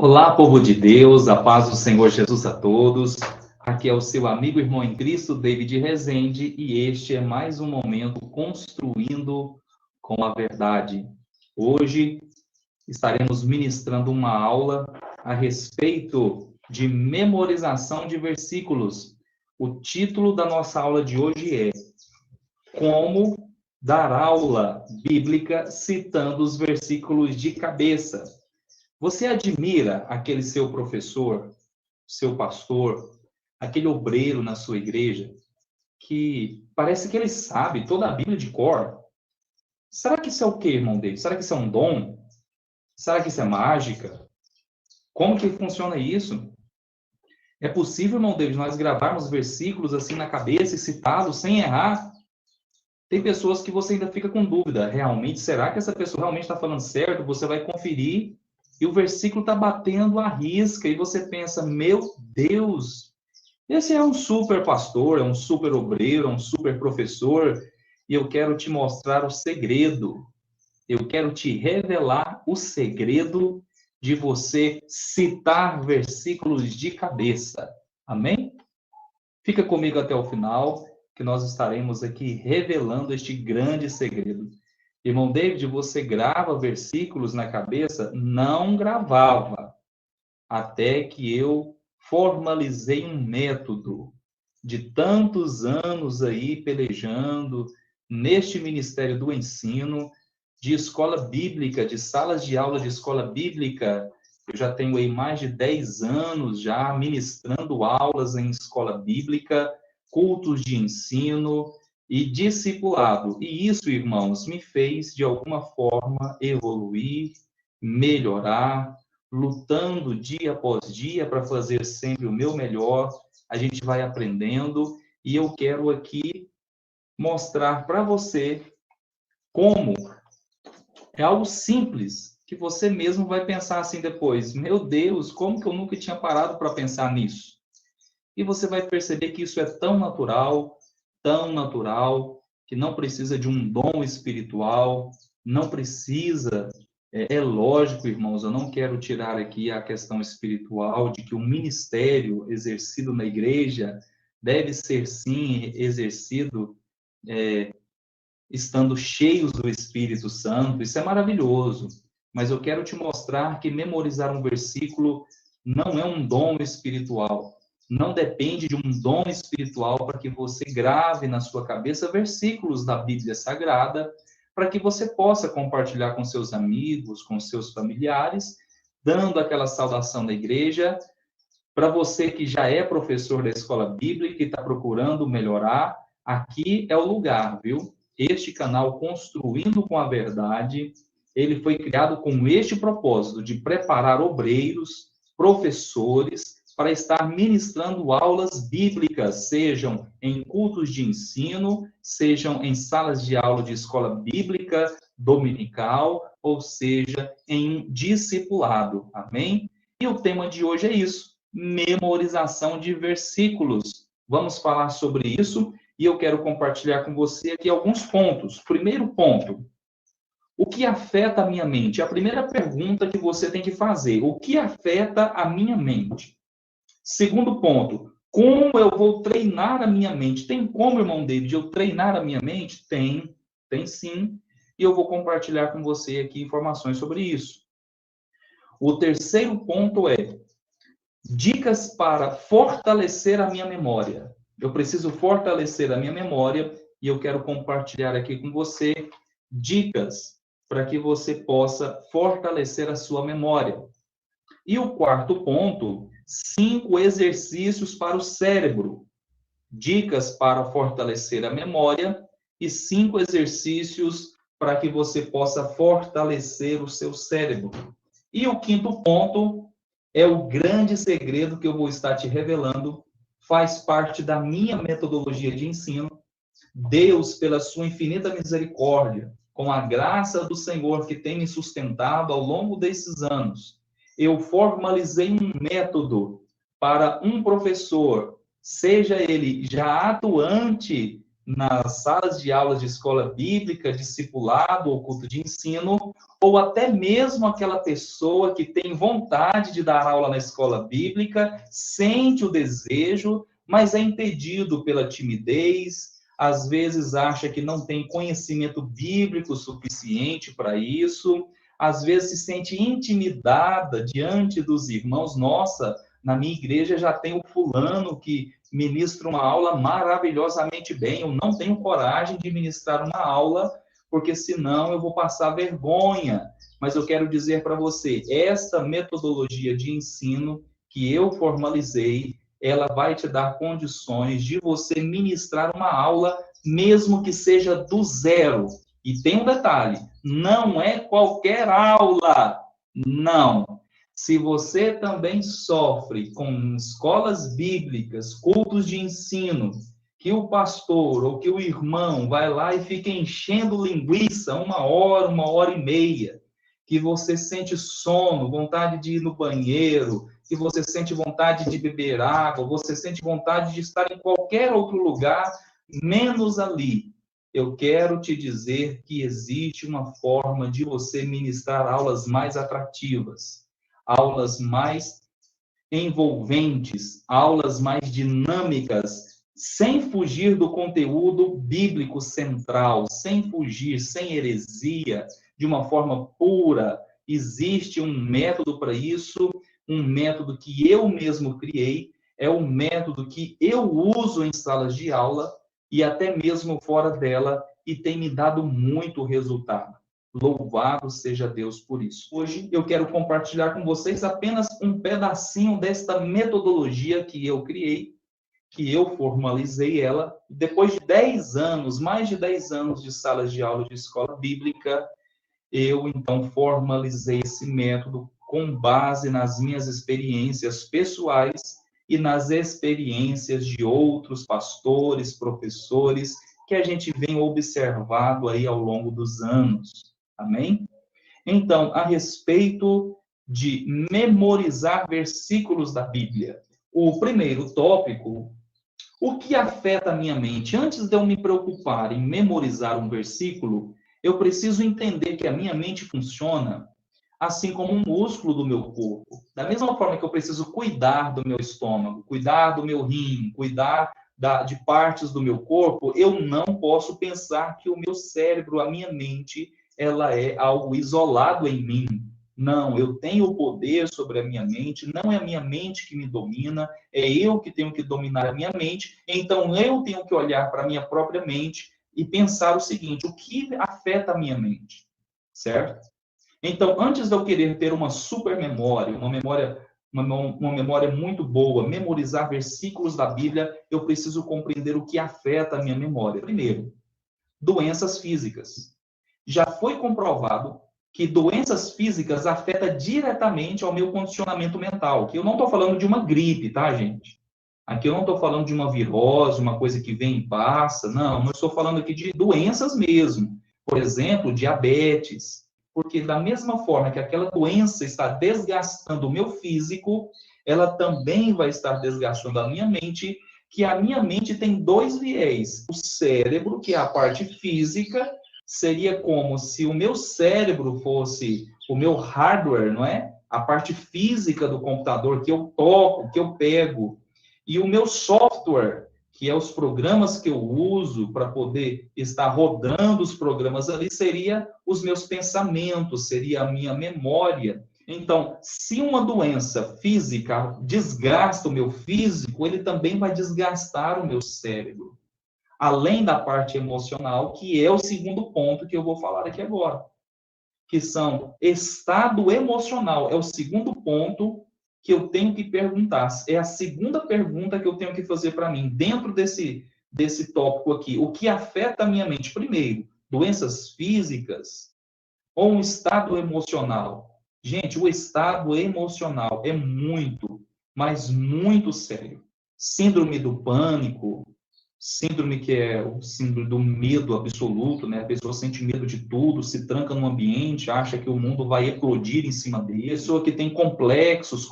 Olá, povo de Deus, a paz do Senhor Jesus a todos. Aqui é o seu amigo e irmão em Cristo, David Rezende, e este é mais um momento construindo com a verdade. Hoje estaremos ministrando uma aula a respeito de memorização de versículos. O título da nossa aula de hoje é Como dar aula bíblica citando os versículos de cabeça. Você admira aquele seu professor, seu pastor, aquele obreiro na sua igreja, que parece que ele sabe toda a Bíblia de cor? Será que isso é o quê, irmão dele? Será que isso é um dom? Será que isso é mágica? Como que funciona isso? É possível, irmão David, nós gravarmos versículos assim na cabeça e citá-los sem errar? Tem pessoas que você ainda fica com dúvida. Realmente, será que essa pessoa realmente está falando certo? Você vai conferir e o versículo está batendo a risca e você pensa, meu Deus, esse é um super pastor, é um super obreiro, é um super professor, e eu quero te mostrar o segredo. Eu quero te revelar o segredo de você citar versículos de cabeça. Amém? Fica comigo até o final, que nós estaremos aqui revelando este grande segredo. Irmão David, você grava versículos na cabeça? Não gravava, até que eu formalizei um método de tantos anos aí pelejando neste ministério do ensino, de escola bíblica, de salas de aula de escola bíblica. Eu já tenho aí mais de 10 anos já ministrando aulas em escola bíblica, cultos de ensino e discipulado. E isso, irmãos, me fez, de alguma forma, evoluir, melhorar, lutando dia após dia para fazer sempre o meu melhor. A gente vai aprendendo e eu quero aqui mostrar para você como é algo simples, que você mesmo vai pensar assim depois, meu Deus, como que eu nunca tinha parado para pensar nisso? E você vai perceber que isso é tão natural, que não precisa de um dom espiritual, não precisa. É lógico, irmãos, eu não quero tirar aqui a questão espiritual de que o ministério exercido na igreja deve ser, sim, exercido estando cheios do Espírito Santo. Isso é maravilhoso. Mas eu quero te mostrar que memorizar um versículo não é um dom espiritual. Não depende de um dom espiritual para que você grave na sua cabeça versículos da Bíblia Sagrada, para que você possa compartilhar com seus amigos, com seus familiares, dando aquela saudação da igreja. Para você que já é professor da escola bíblica e está procurando melhorar, aqui é o lugar, viu? Este canal Construindo com a Verdade, ele foi criado com este propósito de preparar obreiros, professores, para estar ministrando aulas bíblicas, sejam em cultos de ensino, sejam em salas de aula de escola bíblica dominical, ou seja, em discipulado. Amém? E o tema de hoje é isso: memorização de versículos. Vamos falar sobre isso e eu quero compartilhar com você aqui alguns pontos. Primeiro ponto: o que afeta a minha mente? A primeira pergunta que você tem que fazer: o que afeta a minha mente? Segundo ponto: como eu vou treinar a minha mente? Tem como, irmão David, eu treinar a minha mente? Tem sim. E eu vou compartilhar com você aqui informações sobre isso. O terceiro ponto é dicas para fortalecer a minha memória. Eu preciso fortalecer a minha memória e eu quero compartilhar aqui com você dicas para que você possa fortalecer a sua memória. E o quarto ponto, 5 exercícios para o cérebro. Dicas para fortalecer a memória e 5 exercícios para que você possa fortalecer o seu cérebro. E o quinto ponto é o grande segredo que eu vou estar te revelando, faz parte da minha metodologia de ensino. Deus, pela sua infinita misericórdia, com a graça do Senhor que tem me sustentado ao longo desses anos, eu formalizei um método para um professor, seja ele já atuante nas salas de aulas de escola bíblica, discipulado ou culto de ensino, ou até mesmo aquela pessoa que tem vontade de dar aula na escola bíblica, sente o desejo, mas é impedido pela timidez, às vezes acha que não tem conhecimento bíblico suficiente para isso, às vezes se sente intimidada diante dos irmãos. Nossa, na minha igreja já tem o fulano que ministra uma aula maravilhosamente bem, eu não tenho coragem de ministrar uma aula, porque senão eu vou passar vergonha. Mas eu quero dizer para você, esta metodologia de ensino que eu formalizei, ela vai te dar condições de você ministrar uma aula, mesmo que seja do zero. E tem um detalhe, não é qualquer aula, não. Se você também sofre com escolas bíblicas, cultos de ensino, que o pastor ou que o irmão vai lá e fica enchendo linguiça 1 hora e meia, que você sente sono, vontade de ir no banheiro, que você sente vontade de beber água, você sente vontade de estar em qualquer outro lugar, menos ali. Eu quero te dizer que existe uma forma de você ministrar aulas mais atrativas, aulas mais envolventes, aulas mais dinâmicas, sem fugir do conteúdo bíblico central, sem fugir, sem heresia, de uma forma pura. Existe um método para isso, um método que eu mesmo criei, é um método que eu uso em salas de aula e até mesmo fora dela, e tem me dado muito resultado. Louvado seja Deus por isso. Hoje eu quero compartilhar com vocês apenas um pedacinho desta metodologia que eu criei, que eu formalizei ela. Depois de 10 anos, mais de 10 anos de salas de aula de escola bíblica, eu então formalizei esse método com base nas minhas experiências pessoais e nas experiências de outros pastores, professores, que a gente vem observado aí ao longo dos anos. Amém? Então, a respeito de memorizar versículos da Bíblia. O primeiro tópico, o que afeta a minha mente? Antes de eu me preocupar em memorizar um versículo, eu preciso entender que a minha mente funciona assim como um músculo do meu corpo. Da mesma forma que eu preciso cuidar do meu estômago, cuidar do meu rim, cuidar de partes do meu corpo, eu não posso pensar que o meu cérebro, a minha mente, ela é algo isolado em mim. Não, eu tenho o poder sobre a minha mente, não é a minha mente que me domina, é eu que tenho que dominar a minha mente, então eu tenho que olhar para a minha própria mente e pensar o seguinte: o que afeta a minha mente? Certo? Então, antes de eu querer ter uma super memória, uma memória muito boa, memorizar versículos da Bíblia, eu preciso compreender o que afeta a minha memória. Primeiro, doenças físicas. Já foi comprovado que doenças físicas afetam diretamente ao meu condicionamento mental. Que eu não estou falando de uma gripe, tá, gente? Aqui eu não estou falando de uma virose, uma coisa que vem e passa. Não, eu estou falando aqui de doenças mesmo. Por exemplo, diabetes. Porque da mesma forma que aquela doença está desgastando o meu físico, ela também vai estar desgastando a minha mente, que a minha mente tem dois viés. O cérebro, que é a parte física, seria como se o meu cérebro fosse o meu hardware, não é? A parte física do computador que eu toco, que eu pego. E o meu software, que é os programas que eu uso para poder estar rodando os programas ali, seria os meus pensamentos, seria a minha memória. Então, se uma doença física desgasta o meu físico, ele também vai desgastar o meu cérebro. Além da parte emocional, que é o segundo ponto que eu vou falar aqui agora, que são estado emocional. É o segundo ponto que eu tenho que perguntar. É a segunda pergunta que eu tenho que fazer para mim, dentro desse tópico aqui. O que afeta a minha mente? Primeiro, doenças físicas ou um estado emocional? Gente, o estado emocional é muito, mas muito sério. Síndrome do pânico, síndrome que é o síndrome do medo absoluto, né? A pessoa sente medo de tudo, se tranca num ambiente, acha que o mundo vai eclodir em cima dele. Pessoa que tem complexos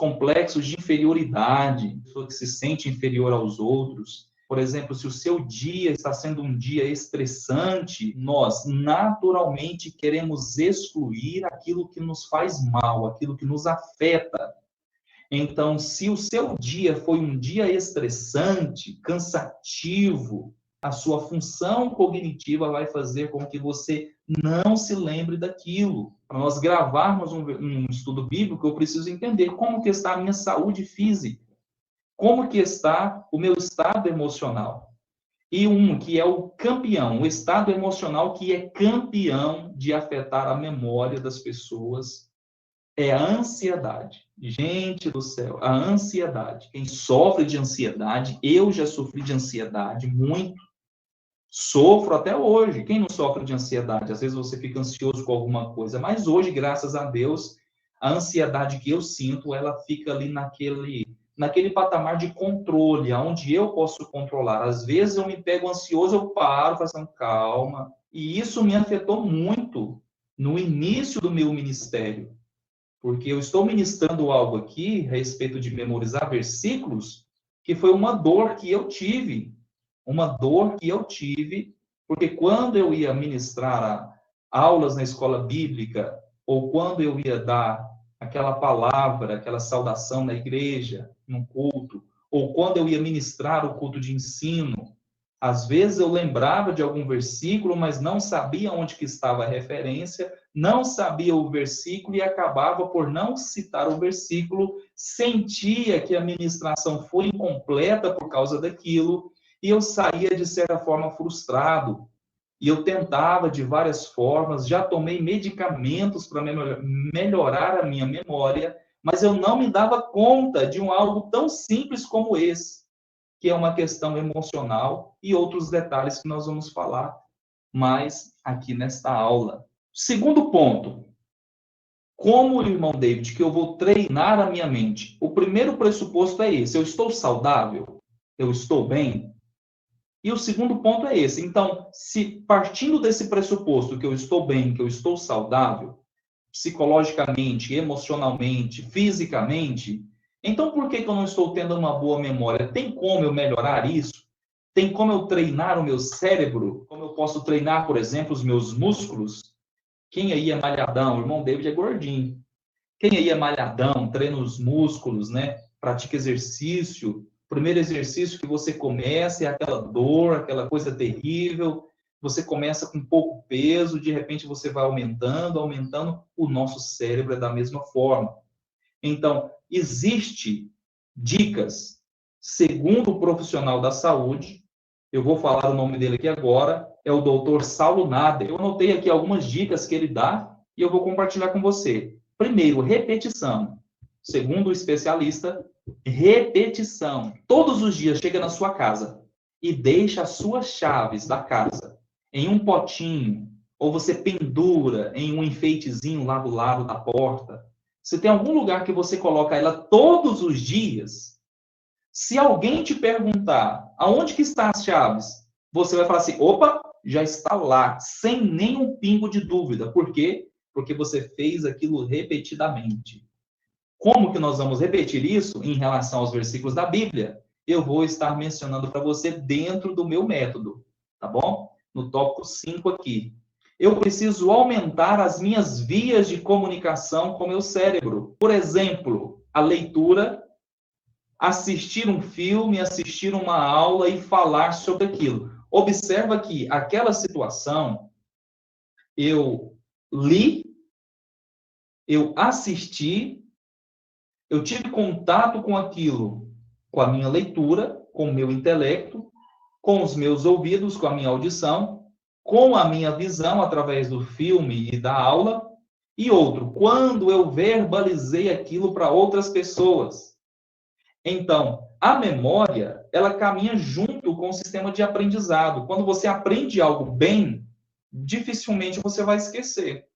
de inferioridade, pessoa que se sente inferior aos outros. Por exemplo, se o seu dia está sendo um dia estressante, nós naturalmente queremos excluir aquilo que nos faz mal, aquilo que nos afeta. Então, se o seu dia foi um dia estressante, cansativo, a sua função cognitiva vai fazer com que você não se lembre daquilo. Para nós gravarmos um estudo bíblico, eu preciso entender como que está a minha saúde física, como que está o meu estado emocional. E que é o campeão, o estado emocional que é campeão de afetar a memória das pessoas, é a ansiedade. Gente do céu, a ansiedade. Quem sofre de ansiedade, eu já sofri de ansiedade muito, sofro até hoje. Quem não sofre de ansiedade? Às vezes você fica ansioso com alguma coisa, mas hoje, graças a Deus, a ansiedade que eu sinto, ela fica ali naquele patamar de controle, onde eu posso controlar. Às vezes eu me pego ansioso, eu paro, fazendo calma. E isso me afetou muito no início do meu ministério, porque eu estou ministrando algo aqui a respeito de memorizar versículos, que foi uma dor que eu tive. Uma dor que eu tive, porque quando eu ia ministrar aulas na escola bíblica, ou quando eu ia dar aquela palavra, aquela saudação na igreja, num culto, ou quando eu ia ministrar o culto de ensino, às vezes eu lembrava de algum versículo, mas não sabia onde que estava a referência, não sabia o versículo e acabava por não citar o versículo, sentia que a ministração foi incompleta por causa daquilo, e eu saía, de certa forma, frustrado. E eu tentava de várias formas, já tomei medicamentos para melhorar a minha memória, mas eu não me dava conta de algo tão simples como esse, que é uma questão emocional e outros detalhes que nós vamos falar mais aqui nesta aula. Segundo ponto, como, irmão David, que eu vou treinar a minha mente? O primeiro pressuposto é esse: eu estou saudável? Eu estou bem? E o segundo ponto é esse. Então, se partindo desse pressuposto que eu estou bem, que eu estou saudável, psicologicamente, emocionalmente, fisicamente, então por que eu não estou tendo uma boa memória? Tem como eu melhorar isso? Tem como eu treinar o meu cérebro? Como eu posso treinar, por exemplo, os meus músculos? Quem aí é malhadão? O irmão David é gordinho. Quem aí é malhadão, treina os músculos, né? Pratica exercício. O primeiro exercício que você começa é aquela dor, aquela coisa terrível. Você começa com pouco peso, de repente você vai aumentando. O nosso cérebro é da mesma forma. Então, existe dicas, segundo o profissional da saúde, eu vou falar o nome dele aqui agora, é o Dr. Saulo Nader. Eu anotei aqui algumas dicas que ele dá e eu vou compartilhar com você. Primeiro, repetição. Segundo o especialista, repetição. Todos os dias chega na sua casa e deixa as suas chaves da casa em um potinho, ou você pendura em um enfeitezinho lá do lado da porta. Se tem algum lugar que você coloca ela todos os dias, se alguém te perguntar aonde que estão as chaves, você vai falar assim: opa, já está lá, sem nenhum pingo de dúvida. Por quê? Porque você fez aquilo repetidamente. Como que nós vamos repetir isso em relação aos versículos da Bíblia? Eu vou estar mencionando para você dentro do meu método, tá bom? No tópico 5 aqui. Eu preciso aumentar as minhas vias de comunicação com o meu cérebro. Por exemplo, a leitura, assistir um filme, assistir uma aula e falar sobre aquilo. Observa que aquela situação, eu li, eu assisti, eu tive contato com aquilo, com a minha leitura, com o meu intelecto, com os meus ouvidos, com a minha audição, com a minha visão através do filme e da aula, e outro, quando eu verbalizei aquilo para outras pessoas. Então, a memória, ela caminha junto com o sistema de aprendizado. Quando você aprende algo bem, dificilmente você vai esquecer.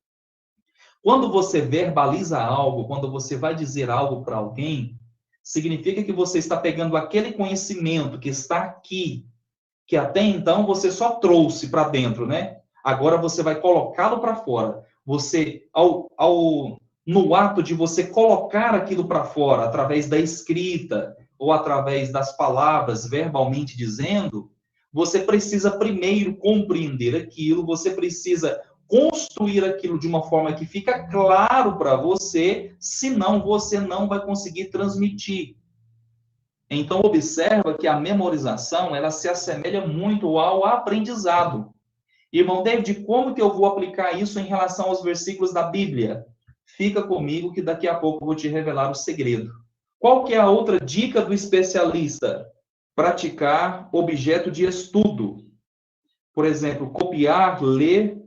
Quando você verbaliza algo, quando você vai dizer algo para alguém, significa que você está pegando aquele conhecimento que está aqui, que até então você só trouxe para dentro, né? Agora você vai colocá-lo para fora. Você, no ato de você colocar aquilo para fora, através da escrita, ou através das palavras, verbalmente dizendo, você precisa primeiro compreender aquilo, você precisa construir aquilo de uma forma que fica claro para você, senão você não vai conseguir transmitir. Então, observa que a memorização, ela se assemelha muito ao aprendizado. Irmão David, como que eu vou aplicar isso em relação aos versículos da Bíblia? Fica comigo que daqui a pouco eu vou te revelar o segredo. Qual que é a outra dica do especialista? Praticar objeto de estudo. Por exemplo, copiar, ler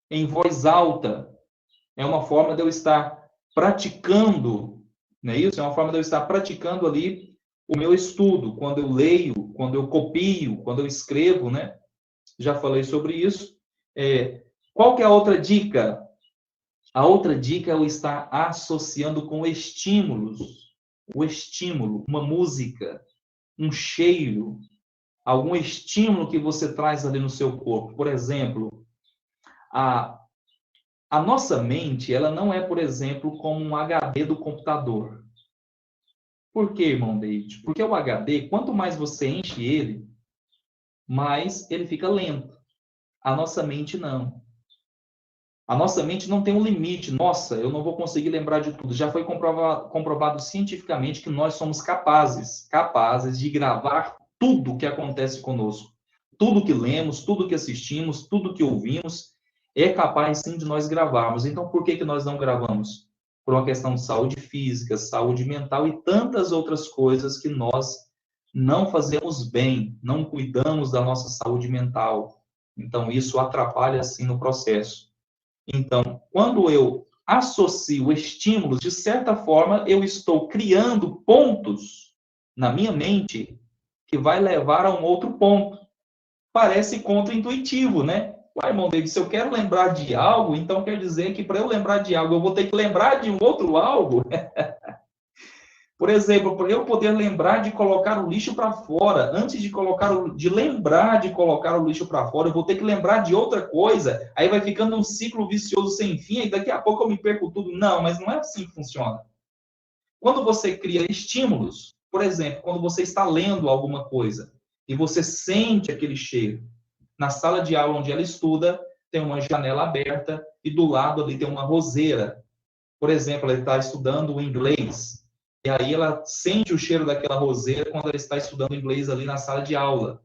em voz alta. É uma forma de eu estar praticando, não é isso? É uma forma de eu estar praticando ali o meu estudo. Quando eu leio, quando eu copio, quando eu escrevo, né? Já falei sobre isso. Qual que é a outra dica? A outra dica é eu estar associando com estímulos. O estímulo, uma música, um cheiro, algum estímulo que você traz ali no seu corpo. Por exemplo, a nossa mente, ela não é, por exemplo, como um HD do computador. Por quê, irmão David? Porque o HD, quanto mais você enche ele, mais ele fica lento. A nossa mente não. A nossa mente não tem um limite. Nossa, eu não vou conseguir lembrar de tudo. Já foi comprovado cientificamente que nós somos capazes de gravar tudo que acontece conosco. Tudo que lemos, tudo que assistimos, tudo que ouvimos, é capaz sim de nós gravarmos. Então, por que nós não gravamos? Por uma questão de saúde física, saúde mental e tantas outras coisas que nós não fazemos bem, não cuidamos da nossa saúde mental. Então, isso atrapalha sim no processo. Então, quando eu associo estímulos, de certa forma, eu estou criando pontos na minha mente que vai levar a um outro ponto. Parece contraintuitivo, né? Uai, irmão David, se eu quero lembrar de algo, então quer dizer que para eu lembrar de algo, eu vou ter que lembrar de um outro algo? Por exemplo, para eu poder lembrar de colocar o lixo para fora, antes de lembrar de colocar o lixo para fora, eu vou ter que lembrar de outra coisa. Aí vai ficando um ciclo vicioso sem fim, e daqui a pouco eu me perco tudo. Não, mas não é assim que funciona. Quando você cria estímulos, por exemplo, quando você está lendo alguma coisa e você sente aquele cheiro, na sala de aula onde ela estuda, tem uma janela aberta e do lado ali tem uma roseira. Por exemplo, ela está estudando o inglês. E aí ela sente o cheiro daquela roseira quando ela está estudando inglês ali na sala de aula.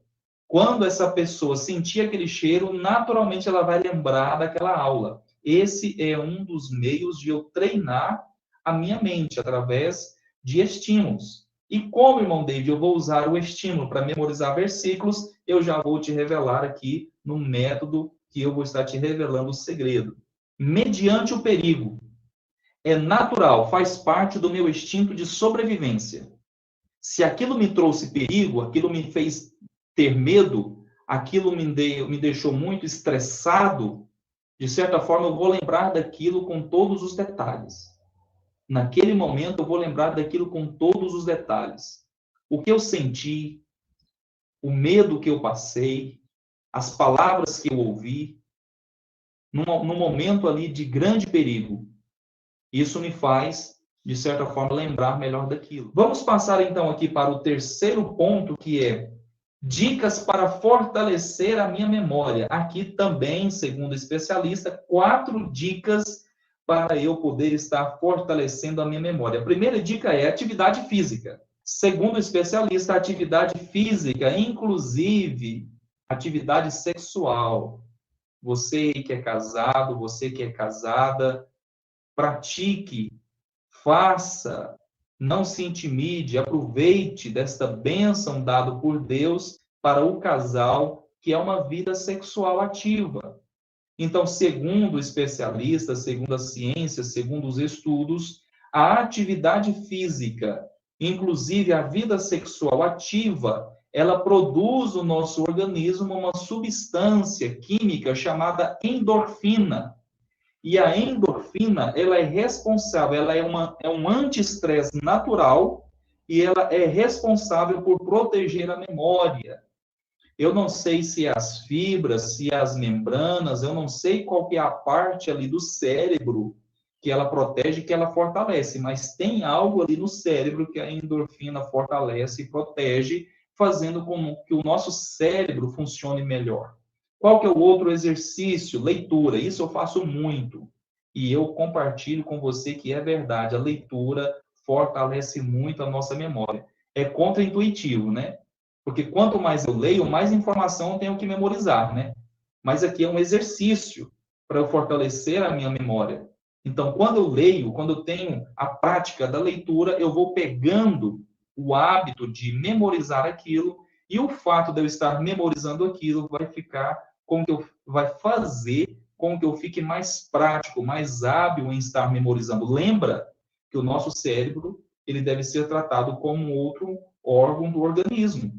Quando essa pessoa sentir aquele cheiro, naturalmente ela vai lembrar daquela aula. Esse é um dos meios de eu treinar a minha mente, através de estímulos. E como, irmão David, eu vou usar o estímulo para memorizar versículos, eu já vou te revelar aqui no método que eu vou estar te revelando o segredo. Mediante o perigo. É natural, faz parte do meu instinto de sobrevivência. Se aquilo me trouxe perigo, aquilo me fez ter medo, aquilo me deixou muito estressado, de certa forma eu vou lembrar daquilo com todos os detalhes. Naquele momento eu vou lembrar daquilo com todos os detalhes. O que eu senti, o medo que eu passei, as palavras que eu ouvi, num momento ali de grande perigo. Isso me faz, de certa forma, lembrar melhor daquilo. Vamos passar, então, aqui para o terceiro ponto, que é dicas para fortalecer a minha memória. Aqui também, segundo o especialista, 4 dicas para eu poder estar fortalecendo a minha memória. A primeira dica é atividade física. Segundo o especialista, a atividade física, inclusive atividade sexual. Você que é casado, você que é casada, pratique, faça, não se intimide, aproveite desta bênção dada por Deus para o casal, que é uma vida sexual ativa. Então, segundo o especialista, segundo a ciência, segundo os estudos, a atividade física, inclusive a vida sexual ativa, ela produz no nosso organismo uma substância química chamada endorfina. E a endorfina, ela é responsável, ela é um anti-estresse natural e ela é responsável por proteger a memória. Eu não sei se é as fibras, se é as membranas, eu não sei qual que é a parte ali do cérebro que ela protege, que ela fortalece, mas tem algo ali no cérebro que a endorfina fortalece e protege, fazendo com que o nosso cérebro funcione melhor. Qual que é o outro exercício? Leitura. Isso eu faço muito. E eu compartilho com você que é verdade. A leitura fortalece muito a nossa memória. É contraintuitivo, né? Porque quanto mais eu leio, mais informação eu tenho que memorizar, né? Mas aqui é um exercício para eu fortalecer a minha memória. Então, quando eu leio, quando eu tenho a prática da leitura, eu vou pegando o hábito de memorizar aquilo, e o fato de eu estar memorizando aquilo vai fazer com que eu fique mais prático, mais hábil em estar memorizando. Lembra que o nosso cérebro, ele deve ser tratado como outro órgão do organismo,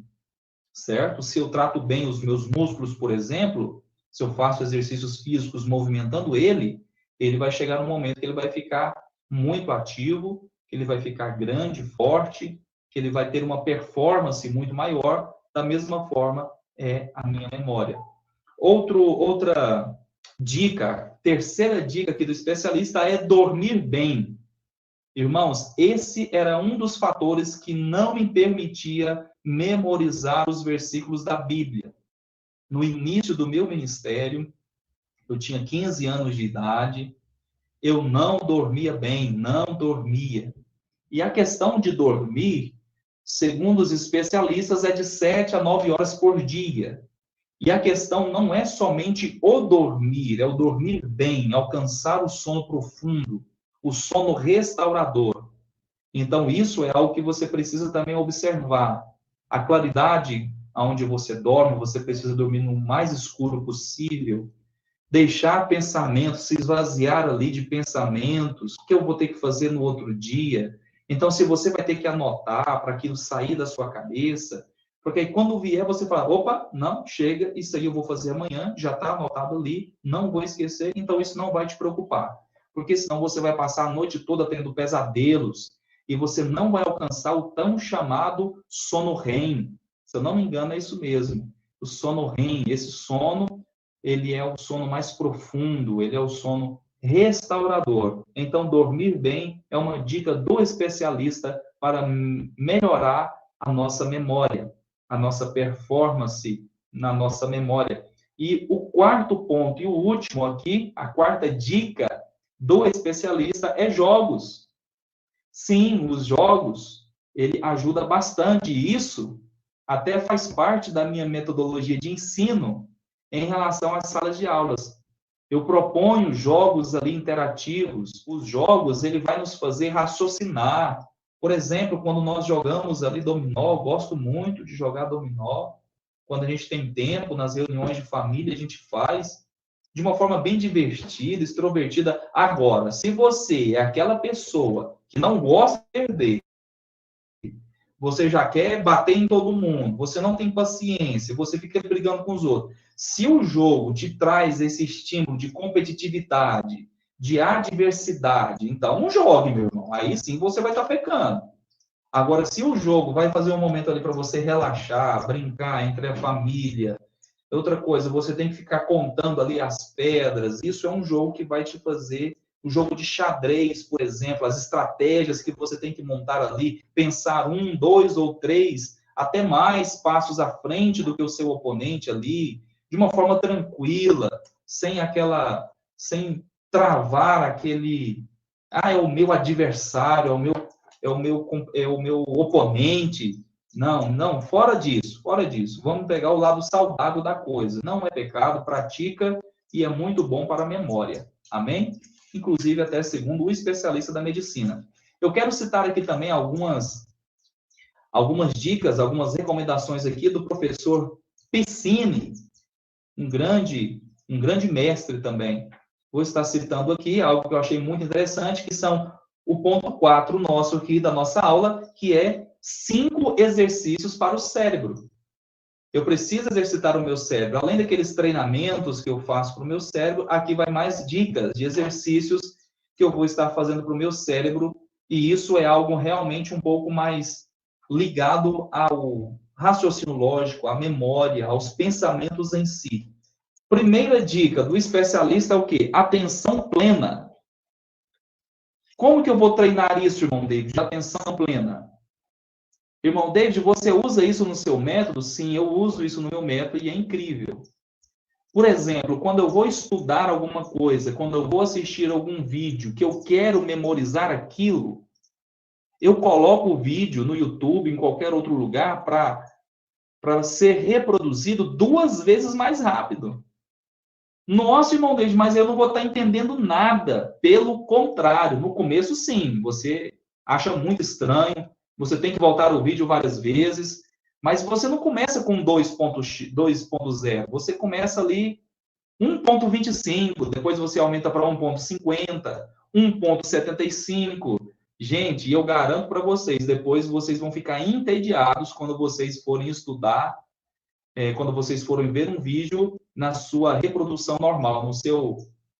certo? Se eu trato bem os meus músculos, por exemplo, se eu faço exercícios físicos movimentando ele vai chegar um momento que ele vai ficar muito ativo, que ele vai ficar grande, forte, que ele vai ter uma performance muito maior. Da mesma forma é a minha memória. Outra dica, terceira dica aqui do especialista é dormir bem. Irmãos, esse era um dos fatores que não me permitia memorizar os versículos da Bíblia. No início do meu ministério, eu tinha 15 anos de idade, eu não dormia bem, não dormia. E a questão de dormir, segundo os especialistas, é de 7 a 9 horas por dia. E a questão não é somente o dormir, é o dormir bem, alcançar o sono profundo, o sono restaurador. Então, isso é algo que você precisa também observar. A claridade aonde você dorme, você precisa dormir no mais escuro possível. Deixar pensamentos, se esvaziar ali de pensamentos, o que eu vou ter que fazer no outro dia. Então, se você vai ter que anotar para aquilo sair da sua cabeça, porque aí quando vier, você fala, opa, não, chega, isso aí eu vou fazer amanhã, já está anotado ali, não vou esquecer, então isso não vai te preocupar. Porque senão você vai passar a noite toda tendo pesadelos, e você não vai alcançar o tão chamado sono REM. Se eu não me engano, é isso mesmo. O sono REM, esse sono, ele é o sono mais profundo, ele é o sono restaurador. Então, dormir bem é uma dica do especialista para melhorar a nossa memória, a nossa performance na nossa memória. E o quarto ponto e o último aqui, a quarta dica do especialista é jogos. Sim, os jogos, ele ajuda bastante. Isso até faz parte da minha metodologia de ensino em relação às salas de aulas. Eu proponho jogos ali interativos. Os jogos, ele vai nos fazer raciocinar. Por exemplo, quando nós jogamos ali dominó, eu gosto muito de jogar dominó. Quando a gente tem tempo, nas reuniões de família, a gente faz de uma forma bem divertida, extrovertida. Agora, se você é aquela pessoa que não gosta de perder, você já quer bater em todo mundo, você não tem paciência, você fica brigando com os outros. Se o jogo te traz esse estímulo de competitividade, de adversidade, então não jogue, meu irmão. Aí sim você vai estar pecando. Agora, se o jogo vai fazer um momento ali para você relaxar, brincar entre a família, outra coisa, você tem que ficar contando ali as pedras. Isso é um jogo que vai te fazer, o jogo de xadrez, por exemplo, as estratégias que você tem que montar ali, pensar 1, 2 ou 3, até mais passos à frente do que o seu oponente ali, de uma forma tranquila, sem travar aquele, é o meu adversário, é o meu oponente. Não, não, fora disso, fora disso. Vamos pegar o lado saudável da coisa. Não é pecado, pratica e é muito bom para a memória. Amém? Inclusive, até segundo o especialista da medicina. Eu quero citar aqui também algumas dicas, algumas recomendações aqui do professor Piscine, um grande mestre também. Vou estar citando aqui algo que eu achei muito interessante, que são o ponto 4 nosso aqui da nossa aula, que é 5 exercícios para o cérebro. Eu preciso exercitar o meu cérebro. Além daqueles treinamentos que eu faço para o meu cérebro, aqui vai mais dicas de exercícios que eu vou estar fazendo para o meu cérebro, e isso é algo realmente um pouco mais ligado ao raciocínio lógico, à memória, aos pensamentos em si. Primeira dica do especialista é o quê? Atenção plena. Como que eu vou treinar isso, irmão David? De atenção plena. Irmão David, você usa isso no seu método? Sim, eu uso isso no meu método e é incrível. Por exemplo, quando eu vou estudar alguma coisa, quando eu vou assistir algum vídeo que eu quero memorizar aquilo, eu coloco o vídeo no YouTube, em qualquer outro lugar, para ser reproduzido 2 vezes mais rápido. Nossa, irmão David, mas eu não vou estar entendendo nada. Pelo contrário, no começo, sim, você acha muito estranho, você tem que voltar o vídeo várias vezes, mas você não começa com 2.0, você começa ali 1.25, depois você aumenta para 1.50, 1.75. Gente, eu garanto para vocês, depois vocês vão ficar entediados quando vocês forem estudar, quando vocês forem ver um vídeo na sua reprodução normal,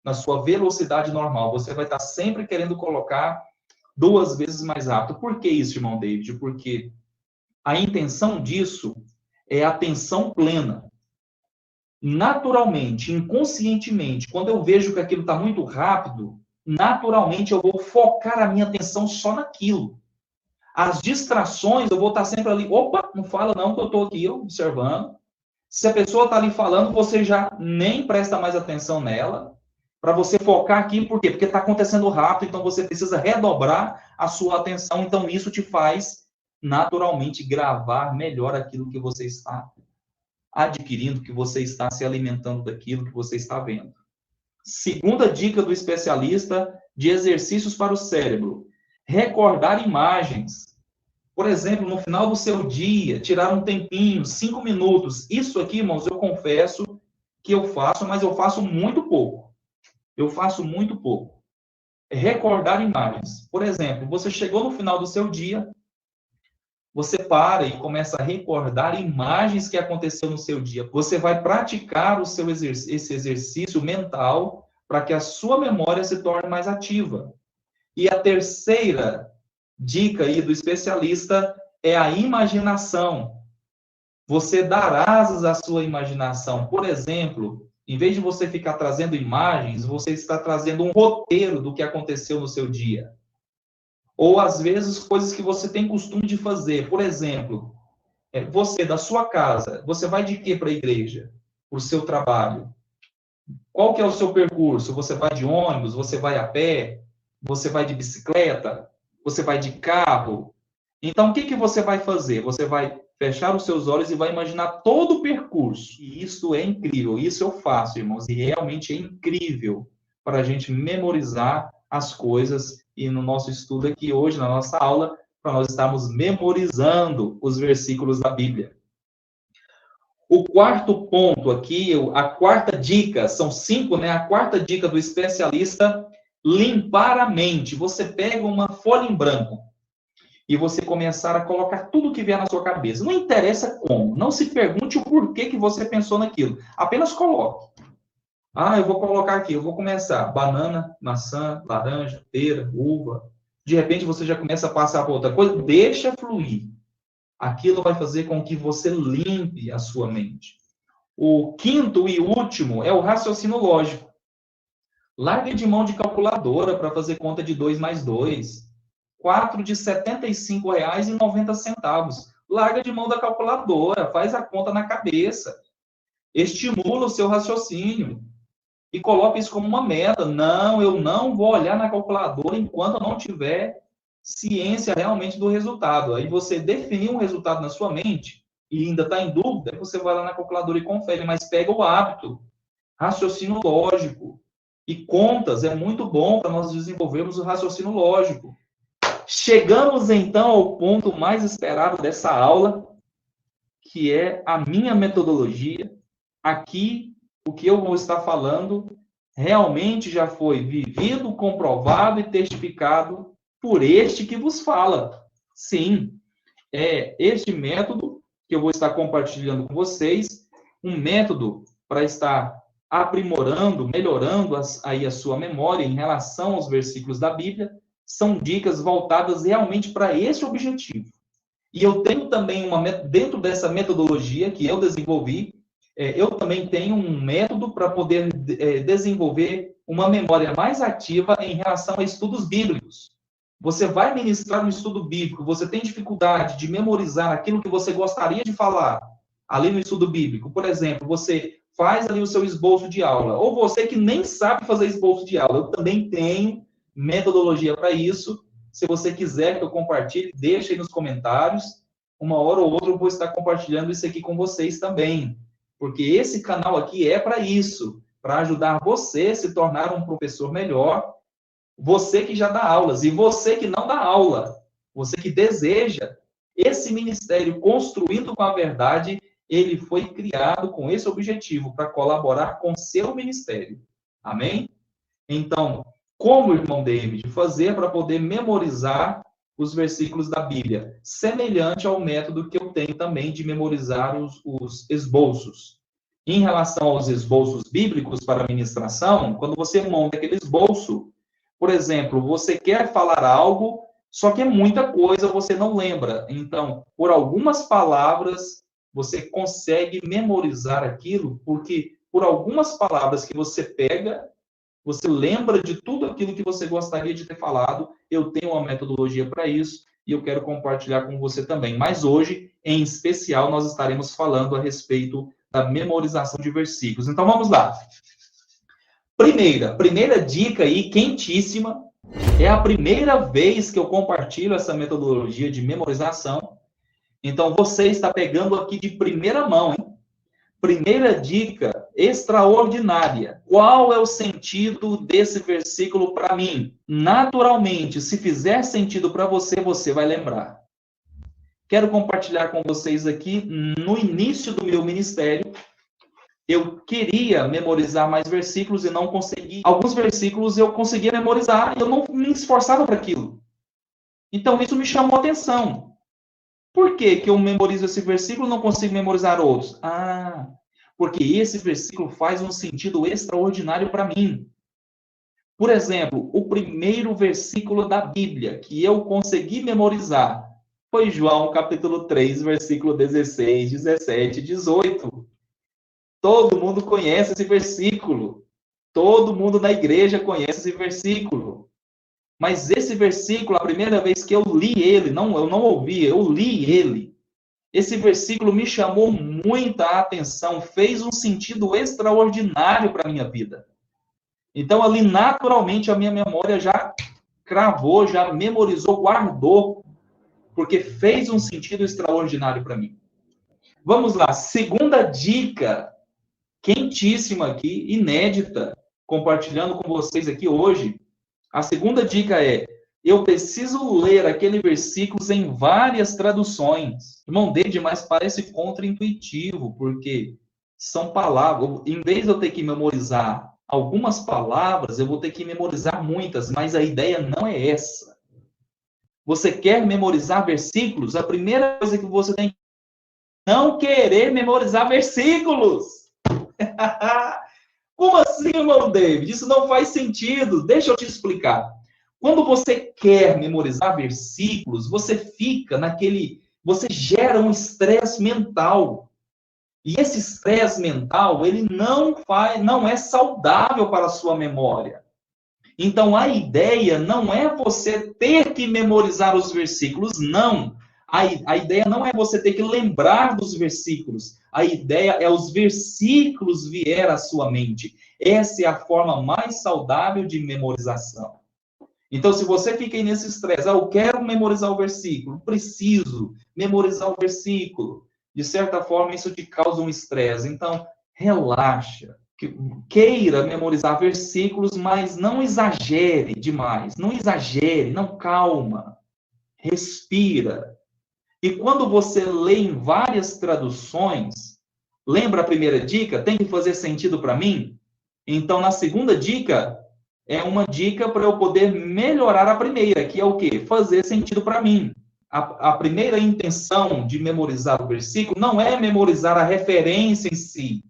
na sua velocidade normal. Você vai estar sempre querendo colocar 2 vezes mais rápido. Por que isso, irmão David? Porque a intenção disso é atenção plena. Naturalmente, inconscientemente, quando eu vejo que aquilo está muito rápido, naturalmente eu vou focar a minha atenção só naquilo. As distrações, eu vou estar sempre ali, opa, não fala não, que eu estou aqui observando. Se a pessoa está ali falando, você já nem presta mais atenção nela, para você focar aqui, por quê? Porque está acontecendo rápido, então você precisa redobrar a sua atenção, então isso te faz naturalmente gravar melhor aquilo que você está adquirindo, que você está se alimentando daquilo que você está vendo. Segunda dica do especialista de exercícios para o cérebro: recordar imagens. Por exemplo, no final do seu dia, tirar um tempinho, 5 minutos. Isso aqui, irmãos, eu confesso que eu faço, mas eu faço muito pouco. Eu faço muito pouco. Recordar imagens. Por exemplo, você chegou no final do seu dia, você para e começa a recordar imagens que aconteceu no seu dia. Você vai praticar esse exercício mental para que a sua memória se torne mais ativa. E a terceira dica aí do especialista é a imaginação. Você dar asas à sua imaginação. Por exemplo, em vez de você ficar trazendo imagens, você está trazendo um roteiro do que aconteceu no seu dia. Ou, às vezes, coisas que você tem costume de fazer. Por exemplo, você, da sua casa, você vai de quê para a igreja? Para o seu trabalho? Qual que é o seu percurso? Você vai de ônibus? Você vai a pé? Você vai de bicicleta? Você vai de carro? Então, o que que você vai fazer? Você vai fechar os seus olhos e vai imaginar todo o percurso. E isso é incrível. Isso eu faço, irmãos. E realmente é incrível para a gente memorizar as coisas. E no nosso estudo aqui hoje, na nossa aula, para nós estarmos memorizando os versículos da Bíblia. O quarto ponto aqui, a quarta dica, são 5, né? A quarta dica do especialista: limpar a mente. Você pega uma folha em branco e você começar a colocar tudo que vier na sua cabeça. Não interessa como, não se pergunte o porquê que você pensou naquilo. Apenas coloque. Ah, eu vou colocar aqui, eu vou começar banana, maçã, laranja, pera, uva. De repente você já começa a passar para outra coisa. Deixa fluir. Aquilo vai fazer com que você limpe a sua mente. O quinto e último é o raciocínio lógico. Largue de mão de calculadora para fazer conta de 2 mais 2. 4 de R$ 75,90. Larga de mão da calculadora, faz a conta na cabeça. Estimula o seu raciocínio. E coloque isso como uma meta. Não, eu não vou olhar na calculadora enquanto eu não tiver ciência realmente do resultado. Aí você definiu um resultado na sua mente e ainda está em dúvida, você vai lá na calculadora e confere, mas pega o hábito. Raciocínio lógico. E contas é muito bom para nós desenvolvermos o raciocínio lógico. Chegamos então ao ponto mais esperado dessa aula, que é a minha metodologia. Aqui, o que eu vou estar falando realmente já foi vivido, comprovado e testificado por este que vos fala. Sim, é este método que eu vou estar compartilhando com vocês, um método para estar aprimorando, melhorando aí a sua memória em relação aos versículos da Bíblia. São dicas voltadas realmente para esse objetivo. E eu tenho também dentro dessa metodologia que eu desenvolvi, eu também tenho um método para poder desenvolver uma memória mais ativa em relação a estudos bíblicos. Você vai ministrar um estudo bíblico, você tem dificuldade de memorizar aquilo que você gostaria de falar ali no estudo bíblico. Por exemplo, você faz ali o seu esboço de aula, ou você que nem sabe fazer esboço de aula. Eu também tenho metodologia para isso. Se você quiser que eu compartilhe, deixe aí nos comentários. Uma hora ou outra eu vou estar compartilhando isso aqui com vocês também. Porque esse canal aqui é para isso, para ajudar você a se tornar um professor melhor. Você que já dá aulas e você que não dá aula, você que deseja esse ministério construindo com a verdade, ele foi criado com esse objetivo, para colaborar com o seu ministério. Amém? Então, como o irmão David fazer para poder memorizar os versículos da Bíblia? Semelhante ao método que eu tenho também de memorizar os esboços. Em relação aos esboços bíblicos para a ministração, quando você monta aquele esboço, por exemplo, você quer falar algo, só que é muita coisa, você não lembra. Então, por algumas palavras, você consegue memorizar aquilo, porque por algumas palavras que você pega, você lembra de tudo aquilo que você gostaria de ter falado. Eu tenho uma metodologia para isso e eu quero compartilhar com você também. Mas hoje, em especial, nós estaremos falando a respeito da memorização de versículos. Então, vamos lá. Primeira dica aí, quentíssima, é a primeira vez que eu compartilho essa metodologia de memorização. Então, você está pegando aqui de primeira mão, hein? Primeira dica extraordinária. Qual é o sentido desse versículo para mim? Naturalmente, se fizer sentido para você, você vai lembrar. Quero compartilhar com vocês aqui, no início do meu ministério, eu queria memorizar mais versículos e não consegui. Alguns versículos eu conseguia memorizar e eu não me esforçava para aquilo. Então, isso me chamou a atenção. Por que que eu memorizo esse versículo e não consigo memorizar outros? Porque esse versículo faz um sentido extraordinário para mim. Por exemplo, o primeiro versículo da Bíblia que eu consegui memorizar foi João capítulo 3, versículo 16, 17 e 18. Todo mundo conhece esse versículo. Todo mundo na igreja conhece esse versículo. Mas esse versículo, a primeira vez que eu li ele, eu não ouvi, eu li ele. Esse versículo me chamou muita atenção, fez um sentido extraordinário para a minha vida. Então, ali, naturalmente, a minha memória já cravou, já memorizou, guardou, porque fez um sentido extraordinário para mim. Vamos lá, segunda dica, quentíssima aqui, inédita, compartilhando com vocês aqui hoje. A segunda dica é: eu preciso ler aquele versículo em várias traduções. Irmão David, mas parece contraintuitivo, porque são palavras. Em vez de eu ter que memorizar algumas palavras, eu vou ter que memorizar muitas, mas a ideia não é essa. Você quer memorizar versículos? A primeira coisa que você tem que não querer memorizar versículos. Como assim, irmão David? Isso não faz sentido. Deixa eu te explicar. Quando você quer memorizar versículos, você fica você gera um estresse mental. E esse estresse mental, ele não é saudável para a sua memória. Então, a ideia não é você ter que memorizar os versículos, não. A ideia não é você ter que lembrar dos versículos. A ideia é os versículos vier à sua mente. Essa é a forma mais saudável de memorização. Então, se você fica aí nesse estresse, eu quero memorizar o versículo, preciso memorizar o versículo. De certa forma, isso te causa um estresse. Então, relaxa. Queira memorizar versículos, mas não exagere demais. Não exagere, não, calma. Respira. E quando você lê em várias traduções, lembra a primeira dica? Tem que fazer sentido para mim? Então, na segunda dica, é uma dica para eu poder melhorar a primeira, que é o quê? Fazer sentido para mim. A primeira intenção de memorizar o versículo não é memorizar a referência em si.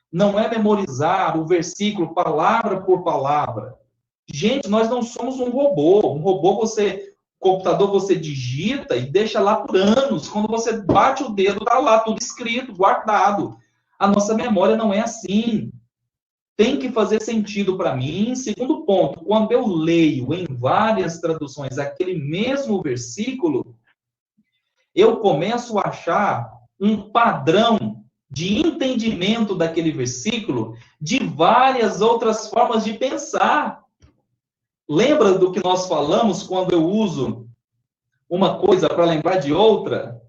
Não é memorizar o versículo palavra por palavra. Gente, nós não somos um robô. Um robô, computador, você digita e deixa lá por anos. Quando você bate o dedo, está lá tudo escrito, guardado. A nossa memória não é assim. tem que fazer sentido para mim. Segundo ponto, quando eu leio em várias traduções aquele mesmo versículo, eu começo a achar um padrão de entendimento daquele versículo de várias outras formas de pensar. Lembra do que nós falamos quando eu uso uma coisa para lembrar de outra?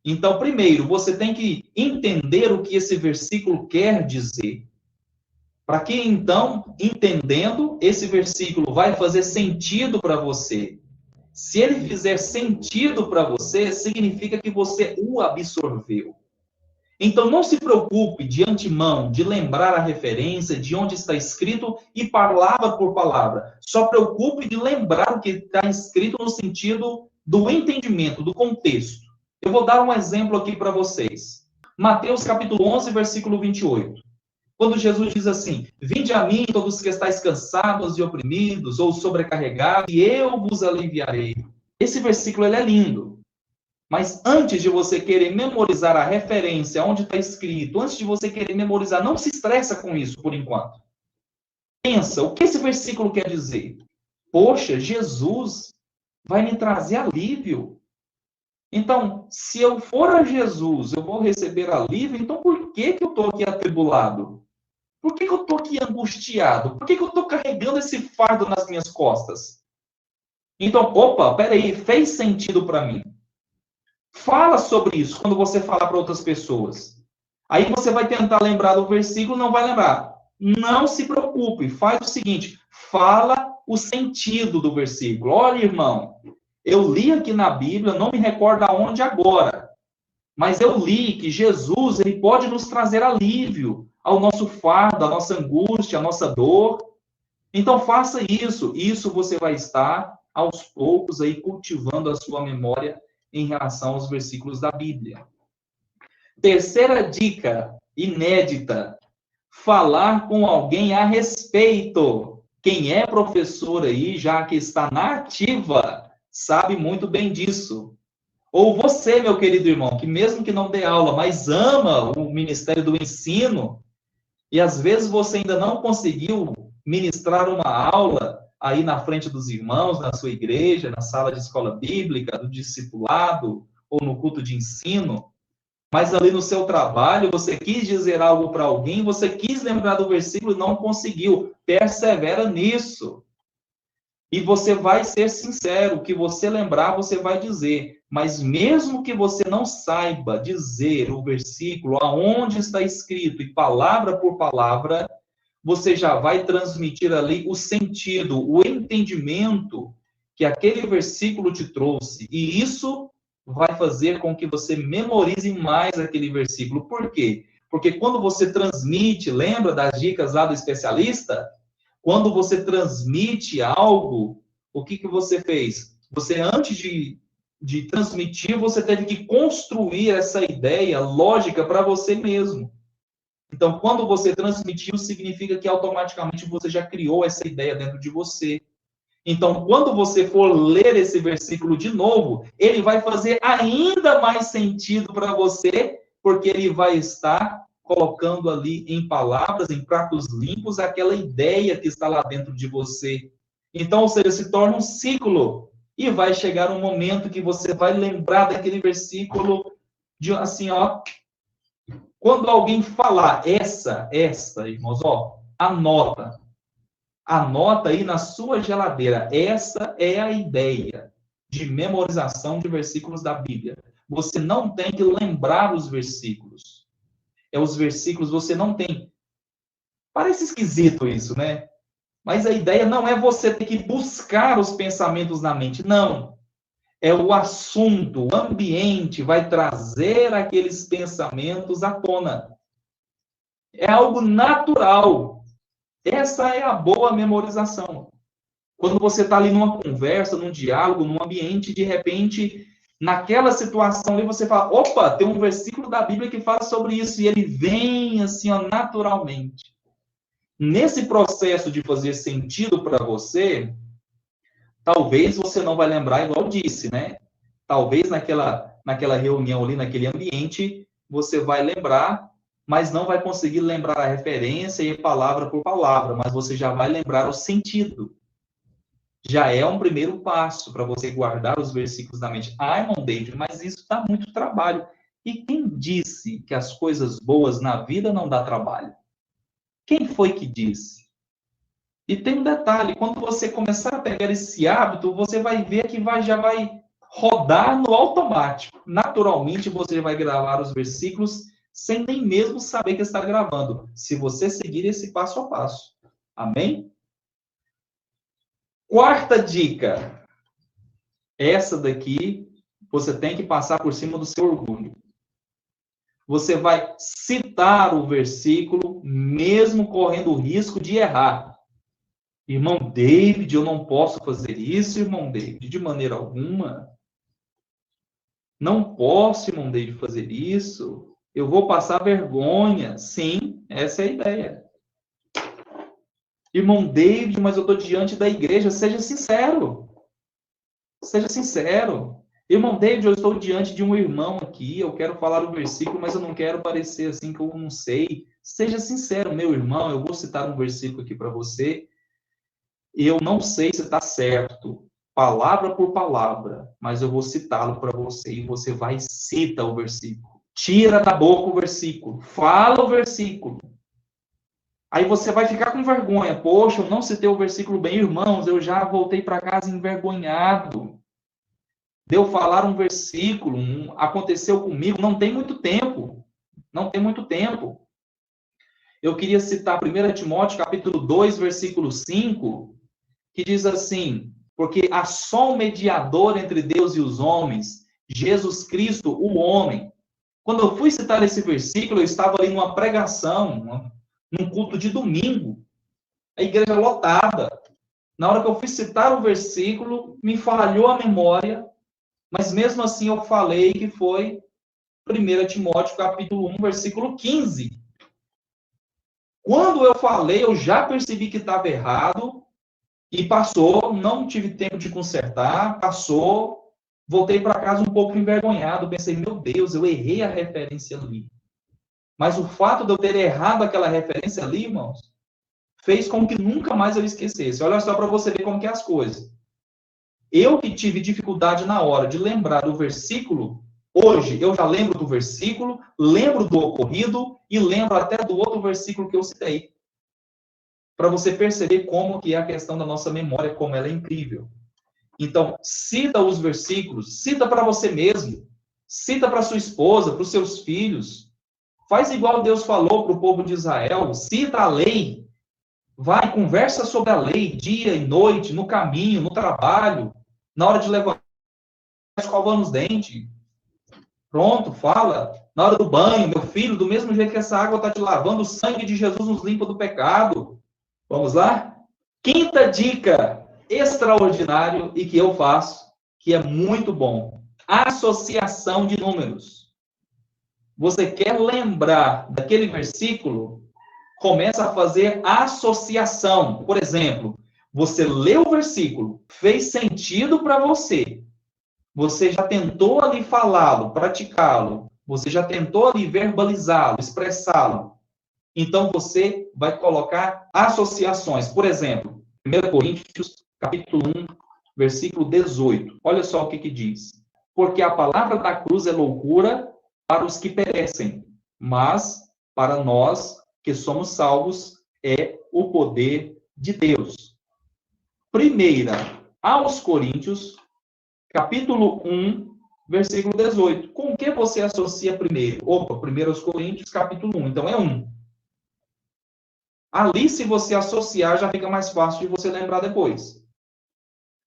Então, primeiro, você tem que entender o que esse versículo quer dizer. Para que, então, entendendo, esse versículo vai fazer sentido para você. Se ele fizer sentido para você, significa que você o absorveu. Então, não se preocupe de antemão de lembrar a referência, de onde está escrito e palavra por palavra. Só preocupe de lembrar o que está escrito no sentido do entendimento, do contexto. Eu vou dar um exemplo aqui para vocês. Mateus capítulo 11, versículo 28. Quando Jesus diz assim: vinde a mim todos que estáis cansados e oprimidos ou sobrecarregados, e eu vos aliviarei. Esse versículo ele é lindo. Mas antes de você querer memorizar a referência, onde está escrito, antes de você querer memorizar, não se estressa com isso por enquanto. Pensa, o que esse versículo quer dizer? Poxa, Jesus vai me trazer alívio. Então, se eu for a Jesus, eu vou receber alívio, então por que eu estou aqui atribulado? Por que eu estou aqui angustiado? Por que eu estou carregando esse fardo nas minhas costas? Então, opa, peraí, fez sentido para mim. Fala sobre isso quando você falar para outras pessoas. Aí você vai tentar lembrar do versículo, não vai lembrar. Não se preocupe, faz o seguinte, fala o sentido do versículo. Olha, irmão, eu li aqui na Bíblia, não me recordo aonde agora, mas eu li que Jesus ele pode nos trazer alívio ao nosso fardo, à nossa angústia, à nossa dor. Então faça isso. Isso você vai estar aos poucos aí cultivando a sua memória em relação aos versículos da Bíblia. Terceira dica, inédita, falar com alguém a respeito. Quem é professor aí, já que está na ativa, sabe muito bem disso. Ou você, meu querido irmão, que mesmo que não dê aula, mas ama o Ministério do Ensino, e às vezes você ainda não conseguiu ministrar uma aula aí na frente dos irmãos, na sua igreja, na sala de escola bíblica, do discipulado, ou no culto de ensino, mas ali no seu trabalho você quis dizer algo para alguém, você quis lembrar do versículo e não conseguiu. Persevera nisso. E você vai ser sincero, o que você lembrar, você vai dizer. Mas mesmo que você não saiba dizer o versículo, aonde está escrito, e palavra por palavra, você já vai transmitir ali o sentido, o entendimento que aquele versículo te trouxe. E isso vai fazer com que você memorize mais aquele versículo. Por quê? Porque quando você transmite, lembra das dicas lá do especialista? Quando você transmite algo, o que você fez? Você, antes de transmitir, você teve que construir essa ideia lógica para você mesmo. Então, quando você transmitiu, significa que automaticamente você já criou essa ideia dentro de você. Então, quando você for ler esse versículo de novo, ele vai fazer ainda mais sentido para você, porque ele vai estar colocando ali em palavras, em pratos limpos, aquela ideia que está lá dentro de você. Então, ou seja, se torna um ciclo. E vai chegar um momento que você vai lembrar daquele versículo de assim, ó. Quando alguém falar essa, irmãos, ó, anota. Anota aí na sua geladeira. Essa é a ideia de memorização de versículos da Bíblia. Você não tem que lembrar os versículos. É os versículos, você não tem. Parece esquisito isso, né? Mas a ideia não é você ter que buscar os pensamentos na mente. Não. É o assunto, o ambiente vai trazer aqueles pensamentos à tona. É algo natural. Essa é a boa memorização. Quando você está ali numa conversa, num diálogo, num ambiente, de repente, naquela situação ali, você fala, opa, tem um versículo da Bíblia que fala sobre isso, e ele vem assim, ó, naturalmente. Nesse processo de fazer sentido para você, talvez você não vai lembrar, igual eu disse, né? Talvez naquela reunião ali, naquele ambiente, você vai lembrar, mas não vai conseguir lembrar a referência e palavra por palavra, mas você já vai lembrar o sentido. Já é um primeiro passo para você guardar os versículos na mente. Ah, irmão David, mas isso dá muito trabalho. E quem disse que as coisas boas na vida não dá trabalho? Quem foi que disse? E tem um detalhe, quando você começar a pegar esse hábito, você vai ver que já vai rodar no automático. Naturalmente, você vai gravar os versículos sem nem mesmo saber que está gravando, se você seguir esse passo a passo. Amém? Quarta dica. Essa daqui, você tem que passar por cima do seu orgulho. Você vai citar o versículo, mesmo correndo o risco de errar. Irmão David, eu não posso fazer isso, irmão David, de maneira alguma. Não posso, irmão David, fazer isso. Eu vou passar vergonha. Sim, essa é a ideia. Irmão David, mas eu estou diante da igreja. Seja sincero. Seja sincero. Irmão David, eu estou diante de um irmão aqui. Eu quero falar o versículo, mas eu não quero parecer assim que eu não sei. Seja sincero, meu irmão. Eu vou citar um versículo aqui para você. Eu não sei se está certo, palavra por palavra, mas eu vou citá-lo para você e você vai e cita o versículo. Tira da boca o versículo, fala o versículo. Aí você vai ficar com vergonha. Poxa, eu não citei o versículo bem, irmãos, eu já voltei para casa envergonhado. Deu falar um versículo, aconteceu comigo, não tem muito tempo. Não tem muito tempo. Eu queria citar 1 Timóteo, capítulo 2, versículo 5, que diz assim, porque há só um mediador entre Deus e os homens, Jesus Cristo, o homem. Quando eu fui citar esse versículo, eu estava ali numa pregação, num culto de domingo, a igreja lotada. Na hora que eu fui citar o versículo, me falhou a memória, mas mesmo assim eu falei que foi 1 Timóteo, capítulo 1, versículo 15. Quando eu falei, eu já percebi que estava errado, e passou, não tive tempo de consertar, passou, voltei para casa um pouco envergonhado, pensei, meu Deus, eu errei a referência ali. Mas o fato de eu ter errado aquela referência ali, irmãos, fez com que nunca mais eu esquecesse. Olha só para você ver como que é as coisas. Eu que tive dificuldade na hora de lembrar do versículo, hoje eu já lembro do versículo, lembro do ocorrido e lembro até do outro versículo que eu citei. Para você perceber como que é a questão da nossa memória, como ela é incrível. Então, cita os versículos, cita para você mesmo, cita para sua esposa, para os seus filhos. Faz igual Deus falou para o povo de Israel, cita a lei. Vai, conversa sobre a lei, dia e noite, no caminho, no trabalho, na hora de levantar, escovando os dentes. Pronto, fala. Na hora do banho, meu filho, do mesmo jeito que essa água está te lavando, o sangue de Jesus nos limpa do pecado. Vamos lá? Quinta dica extraordinário e que eu faço, que é muito bom. Associação de números. Você quer lembrar daquele versículo? Começa a fazer associação. Por exemplo, você leu o versículo, fez sentido para você. Você já tentou ali falá-lo, praticá-lo. Você já tentou ali verbalizá-lo, expressá-lo. Então, você vai colocar associações. Por exemplo, 1 Coríntios, capítulo 1, versículo 18. Olha só o que diz. Porque a palavra da cruz é loucura para os que perecem, mas para nós que somos salvos é o poder de Deus. Primeira, aos Coríntios, capítulo 1, versículo 18. Com o que você associa primeiro? Opa, 1 Coríntios, capítulo 1. Então, é 1. Ali, se você associar, já fica mais fácil de você lembrar depois.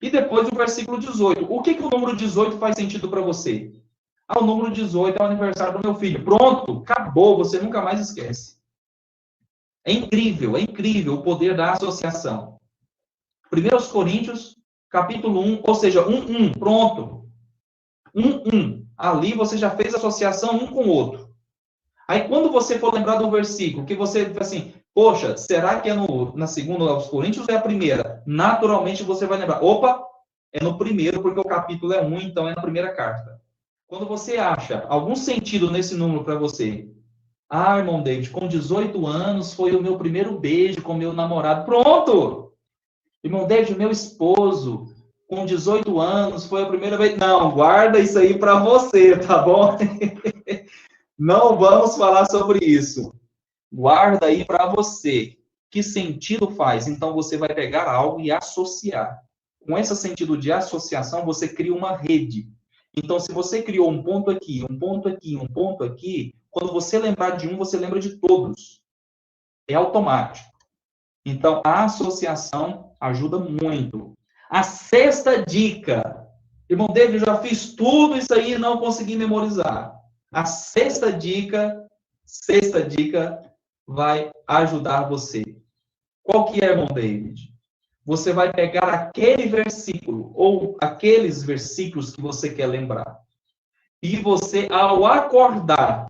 E depois o versículo 18. O que o número 18 faz sentido para você? Ah, o número 18 é o aniversário do meu filho. Pronto, acabou, você nunca mais esquece. É incrível o poder da associação. 1 Coríntios, capítulo 1, ou seja, 1, pronto. 1. Ali você já fez associação um com o outro. Aí, quando você for lembrar do versículo, que você assim, poxa, será que é na segunda aos Coríntios ou é a primeira? Naturalmente você vai lembrar. Opa, é no primeiro, porque o capítulo é 1, então é na primeira carta. Quando você acha algum sentido nesse número para você, Ah, irmão David, com 18 anos foi o meu primeiro beijo com meu namorado. Pronto! Irmão David, meu esposo, com 18 anos foi a primeira vez. Não, guarda isso aí para você, tá bom? Não vamos falar sobre isso. Guarda aí para você. Que sentido faz? Então você vai pegar algo e associar. Com esse sentido de associação, você cria uma rede. Então, se você criou um ponto aqui, um ponto aqui, um ponto aqui, quando você lembrar de um, você lembra de todos. É automático. Então, a associação ajuda muito. A sexta dica. Irmão David, eu já fiz tudo isso aí e não consegui memorizar. A sexta dica vai ajudar você. Qual que é, irmão David? Você vai pegar aquele versículo ou aqueles versículos que você quer lembrar. E você, ao acordar,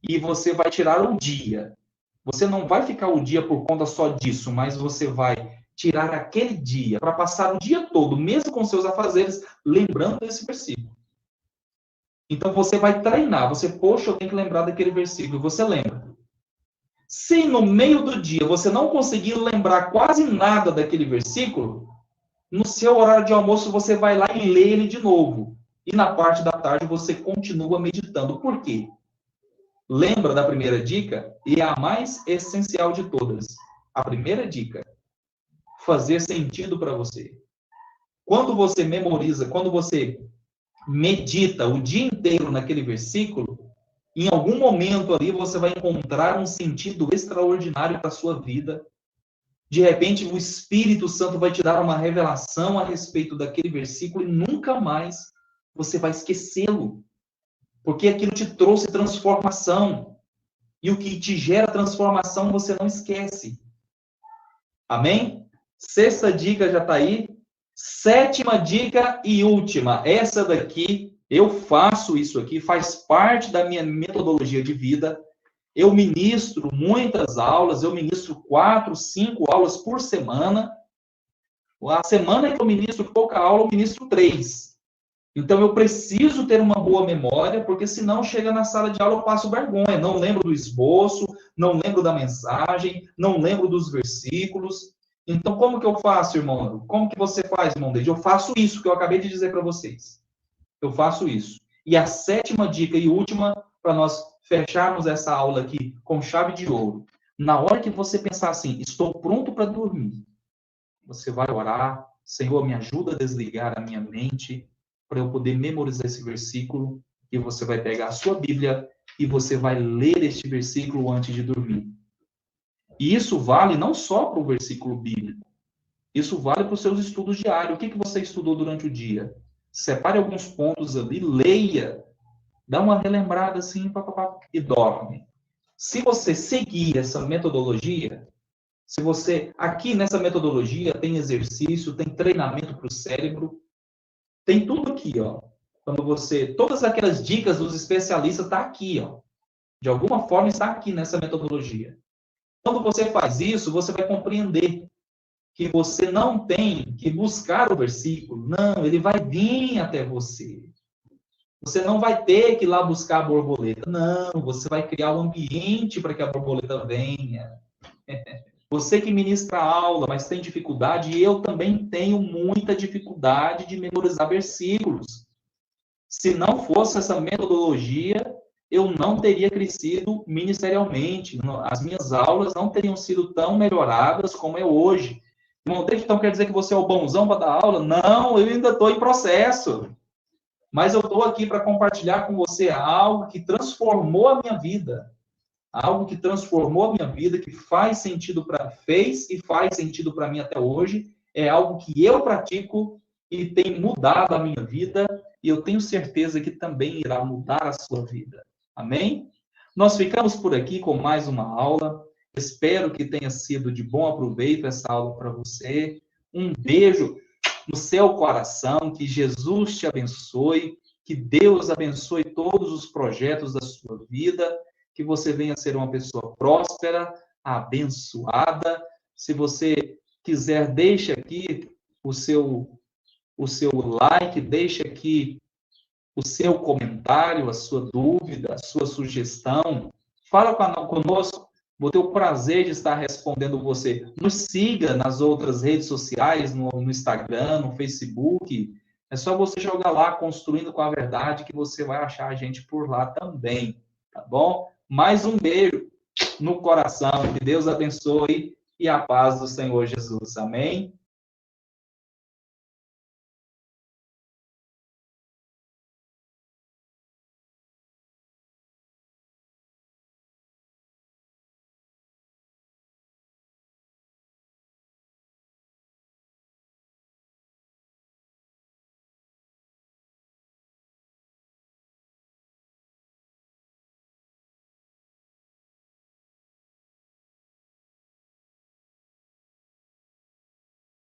e você vai tirar o dia. Você não vai ficar o dia por conta só disso, mas você vai tirar aquele dia para passar o dia todo, mesmo com seus afazeres, lembrando desse versículo. Então você vai treinar. Você, poxa, eu tenho que lembrar daquele versículo. Você lembra. Se no meio do dia você não conseguir lembrar quase nada daquele versículo, no seu horário de almoço você vai lá e lê ele de novo. E na parte da tarde você continua meditando. Por quê? Lembra da primeira dica? E é a mais essencial de todas. A primeira dica: fazer sentido para você. Quando você memoriza, quando você medita o dia inteiro naquele versículo, em algum momento ali você vai encontrar um sentido extraordinário para a sua vida. De repente, o Espírito Santo vai te dar uma revelação a respeito daquele versículo e nunca mais você vai esquecê-lo. Porque aquilo te trouxe transformação. E o que te gera transformação você não esquece. Amém? Sexta dica já está aí. Sétima dica e última. Essa daqui, eu faço isso aqui, faz parte da minha metodologia de vida. Eu ministro muitas aulas, eu ministro 4, 5 aulas por semana. A semana que eu ministro pouca aula, eu ministro 3. Então, eu preciso ter uma boa memória, porque senão chega na sala de aula eu passo vergonha. Não lembro do esboço, não lembro da mensagem, não lembro dos versículos. Então, como que eu faço, irmão? Como que você faz, irmão Deide? Eu faço isso que eu acabei de dizer para vocês. Eu faço isso. E a sétima dica e última, para nós fecharmos essa aula aqui com chave de ouro. Na hora que você pensar assim, estou pronto para dormir, você vai orar, Senhor, me ajuda a desligar a minha mente para eu poder memorizar esse versículo, e você vai pegar a sua Bíblia e você vai ler este versículo antes de dormir. E isso vale não só para o versículo bíblico, isso vale para os seus estudos diários. O que você estudou durante o dia? Separe alguns pontos ali, leia, dá uma relembrada assim, e dorme. Se você seguir essa metodologia, se você, aqui nessa metodologia, tem exercício, tem treinamento para o cérebro, tem tudo aqui, ó. Quando você, todas aquelas dicas dos especialistas tá aqui, ó. De alguma forma está aqui nessa metodologia. Quando você faz isso, você vai compreender que você não tem que buscar o versículo. Não, ele vai vir até você. Você não vai ter que ir lá buscar a borboleta. Não, você vai criar um ambiente para que a borboleta venha. Você que ministra a aula, mas tem dificuldade, e eu também tenho muita dificuldade de memorizar versículos. Se não fosse essa metodologia, eu não teria crescido ministerialmente. As minhas aulas não teriam sido tão melhoradas como é hoje. Irmão, então quer dizer que você é o bonzão para dar aula? Não, eu ainda estou em processo. Mas eu estou aqui para compartilhar com você algo que transformou a minha vida. Algo que transformou a minha vida, que faz sentido fez e faz sentido para mim até hoje. É algo que eu pratico e tem mudado a minha vida, e eu tenho certeza que também irá mudar a sua vida. Amém? Nós ficamos por aqui com mais uma aula. Espero que tenha sido de bom aproveito essa aula para você. Um beijo no seu coração, que Jesus te abençoe, que Deus abençoe todos os projetos da sua vida, que você venha a ser uma pessoa próspera, abençoada. Se você quiser, deixe aqui o seu like, deixe aqui o seu comentário, a sua dúvida, a sua sugestão. Fala conosco, vou ter o prazer de estar respondendo você. Nos siga nas outras redes sociais, no Instagram, no Facebook. É só você jogar lá, Construindo com a Verdade, que você vai achar a gente por lá também, tá bom? Mais um beijo no coração, que Deus abençoe e a paz do Senhor Jesus. Amém?